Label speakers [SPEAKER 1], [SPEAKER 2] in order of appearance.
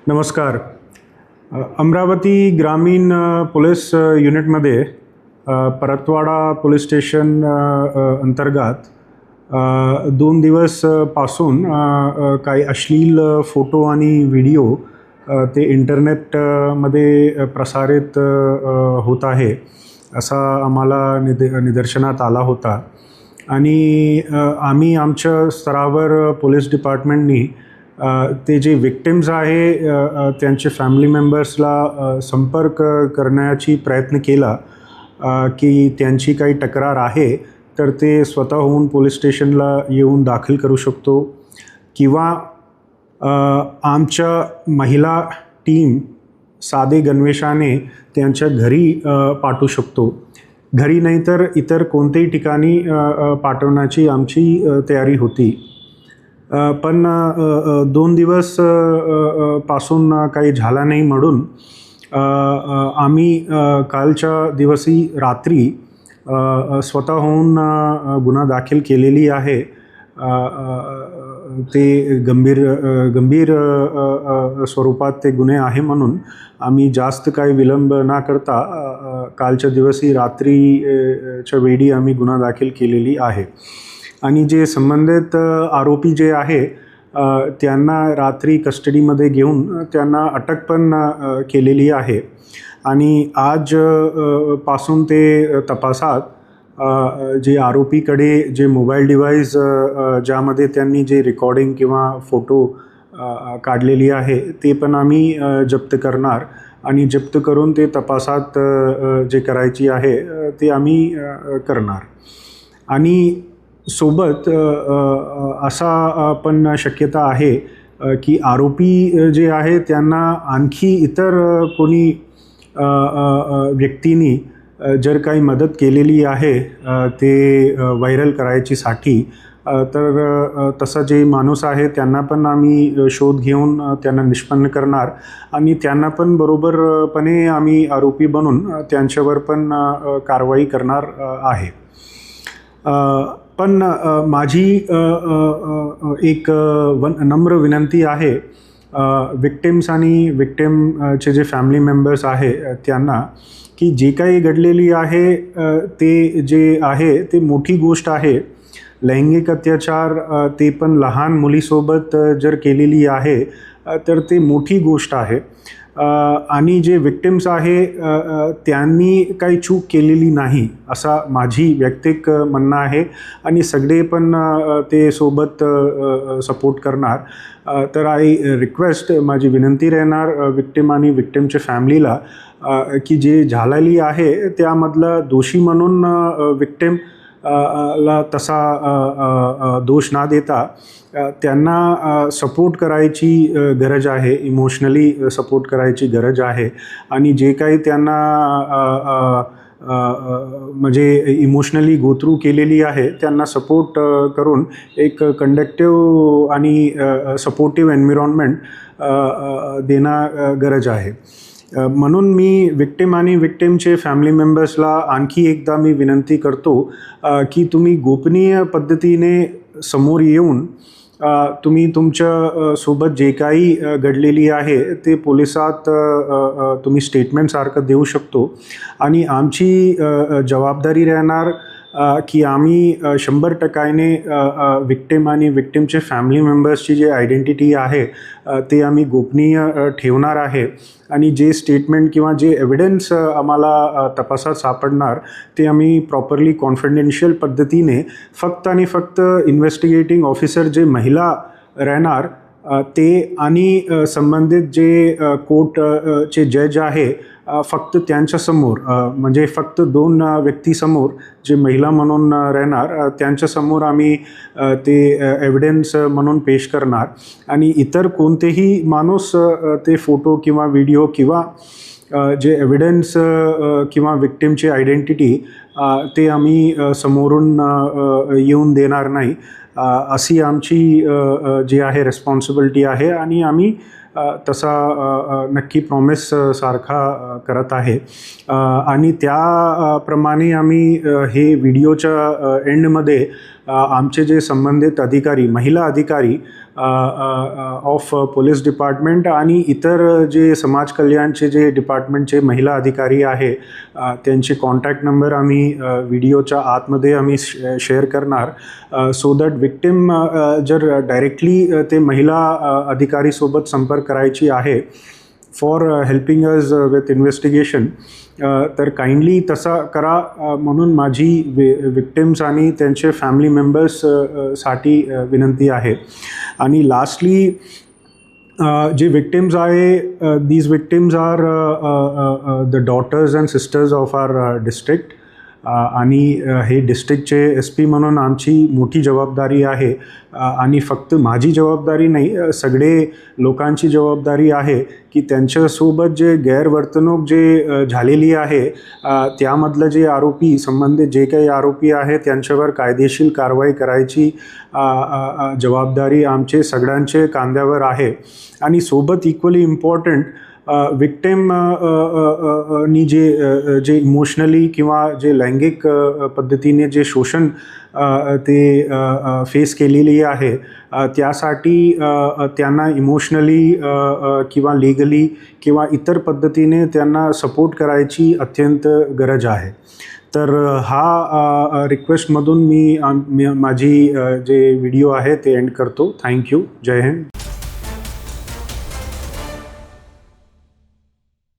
[SPEAKER 1] नमस्कार. अमरावती ग्रामीण पोलीस युनिटमध्ये परतवाडा पोलीस स्टेशन अंतर्गत 2 दिवस पासून काही अश्लील फोटो आणि व्हिडिओ ते इंटरनेटमध्ये प्रसारित होत आहे असा आम्हाला निदर्शनात आला होता. आणि आम्ही आमच्या स्तरावर पोलीस डिपार्टमेंटनी ते जे विक्टिम्स आहे त्यांचे फॅमिली मेंबर्सला संपर्क करण्याची प्रयत्न केला की त्यांची काही तक्रार आहे तर ते स्वतःहून पोलीस स्टेशनला येऊन दाखल करू शकतो किंवा आमच्या महिला टीम साधे गणवेशाने त्यांच्या घरी पाठवू शकतो. घरी नाही तर इतर कोणत्याही ठिकाणी पाठवण्याची आमची तयारी होती. पण 2 दिवस पासून काही झाला नाही म्हणून आम्ही कालच्या दिवशी रात्री स्वतःहून गुन्हा दाखल केलेली आहे. ते गंभीर स्वरूपात ते गुन्हे आहे म्हणून आम्ही जास्त काही विलंब न करता कालच्या दिवशी रात्रीच्या वेळी आम्ही गुन्हा दाखल केलेली आहे. आणि जे संबंधित आरोपी जे आहे त्यांना रात्री कस्टडीमध्ये घेऊन त्यांना अटक पण केलेली आहे. आणि आज पासून ते तपासात जे आरोपीकडे जे मोबाईल डिव्हाइस ज्यामध्ये त्यांनी जे रेकॉर्डिंग किंवा फोटो काढलेली आहे ते पण आम्ही जप्त करणार आणि जप्त करून ते तपासात जे करायची आहे ते आम्ही करणार. आणि सोबत असा पण शक्यता आहे की आरोपी जे आहे त्यांना आणखी इतर कोणी व्यक्तींनी जर काही मदत केलेली आहे ते व्हायरल करायचीसाठी तर तसा जे माणूस आहे त्यांना पण आम्ही शोध घेऊन त्यांना निष्पन्न करणार आणि त्यांना पण बरोबरपणे आम्ही आरोपी बनून त्यांच्यावर पण कारवाई करणार आहे. पण माझी एक नम्र विनंती आहे विक्टिम्स आणि विक्टिमचे जे फॅमिली मेंबर्स आहे त्यांना की जे काही घडलेली आहे ते जे आहे ते मोठी गोष्ट आहे. लैंगिक अत्याचार ते पण लहान मुलीसोबत जर केलेली आहे तर ते मोठी गोष्ट आहे. आणि जे विक्टिम्स आहे त्यांनी काही चूक केलेली नाही असा माझी वैयक्तिक म्हणणं आहे आणि सगळे पण ते सोबत सपोर्ट करणार. तर आय रिक्वेस्ट माझी विनंती राहणार विक्टिम आणि विक्टिमच्या फॅमिलीला की जे झालेली आहे त्यामधला दोषी म्हणून विक्टिम ला तसा दोष ना देता त्यांना सपोर्ट करायची गरज आहे, इमोशनली सपोर्ट करायची गरज आहे. आणि जे काही त्यांना म्हणजे इमोशनली गो थ्रू केलेली आहे त्यांना सपोर्ट करून एक कंडक्टिव्ह आणि सपोर्टिव्ह एन्व्हायरमेंट देणं गरज आहे. म्हणून मी विक्टिम आणि विक्टिमचे फॅमिली मेंबर्सला आणखी एकदा मी विनंती करतो की तुम्ही गोपनीय पद्धतीने समोर येऊन तुम्ही तुमच्या सोबत जे काही घडलेली आहे ते पोलिसात तुम्ही स्टेटमेंटसारखं देऊ शकतो. आणि आमची जबाबदारी राहणार की आम्ही 100% विक्टिम आणि विक्टिमचे फॅमिली मेंबर्सची जे आयडेंटिटी आहे ते आम्ही गोपनीय ठेवणार आहे. आणि जे स्टेटमेंट किंवा जे एव्हिडन्स आम्हाला तपासात सापडणार ते आम्ही प्रॉपरली कॉन्फिडेन्शियल पद्धतीने फक्त आणि फक्त इन्व्हेस्टिगेटिंग ऑफिसर जे महिला राहणार ते आणि संबंधित जे कोर्टचे जज आहे फक्त त्यांच्यासमोर म्हणजे फक्त 2 व्यक्तीसमोर जे महिला म्हणून राहणार त्यांच्यासमोर आम्ही ते एव्हिडन्स म्हणून पेश करणार. आणि इतर कोणतेही माणूस ते फोटो किंवा व्हिडिओ किंवा जे एव्हिडन्स किंवा विक्टिमची आयडेंटिटी ते आम्ही समोरून येऊन देणार नाही अशी आमची जी आहे रिस्पॉन्सिबिलिटी आहे. आणि आम्ही तसा नक्की प्रॉमिस सारखा करत आहे. आणि त्याप्रमाणे आम्ही हे व्हिडिओच्या एंडमध्ये आमचे जे संबंधित अधिकारी महिला अधिकारी ऑफ पोलीस डिपार्टमेंट आणि इतर जे समाज कल्याणचे जे डिपार्टमेंटचे महिला अधिकारी आहे त्यांचे कॉन्टॅक्ट नंबर आम्ही व्हिडिओच्या आतमध्ये आम्ही शेअर करणार, सो दॅट विक्टिम जर डायरेक्टली ते महिला अधिकारीसोबत संपर्क करायची आहे for helping us with investigation, तर काइंडली तसा करा म्हणून माझी विक्टिम्स आणि त्यांचे फॅमिली मेंबर्स साठी विनंती आहे. आणि लास्टली जे विक्टिम्स आहे, these victims are the daughters and sisters of our district, आणि हे डिस्ट्रिक्टचे SP म्हणून आमची मोठी जबाबदारी आहे. आणि फक्त माझी जबाबदारी नाही, सगळे लोकांची जबाबदारी आहे की त्यांच्यासोबत जे गैरवर्तणूक जे झालेली आहे त्यामधलं जे आरोपी, संबंधित जे काही आरोपी आहे त्यांच्यावर कायदेशीर कारवाई करायची जबाबदारी आमचे सगळ्यांचे खांद्यावर आहे. आणि सोबत इक्वली इम्पॉर्टंट विक्टिम नी जे इमोशनली किंवा जे लैंगिक पद्धतीने जे शोषण ते फेस केलेली आहे त्यासाठी त्यांना इमोशनली किंवा लीगली किंवा इतर पद्धतीने त्यांना सपोर्ट करायची अत्यंत गरज आहे. तर हा रिक्वेस्टमधून मी माझी जे व्हिडिओ आहे ते एंड करतो. थँक्यू. जय हिंद.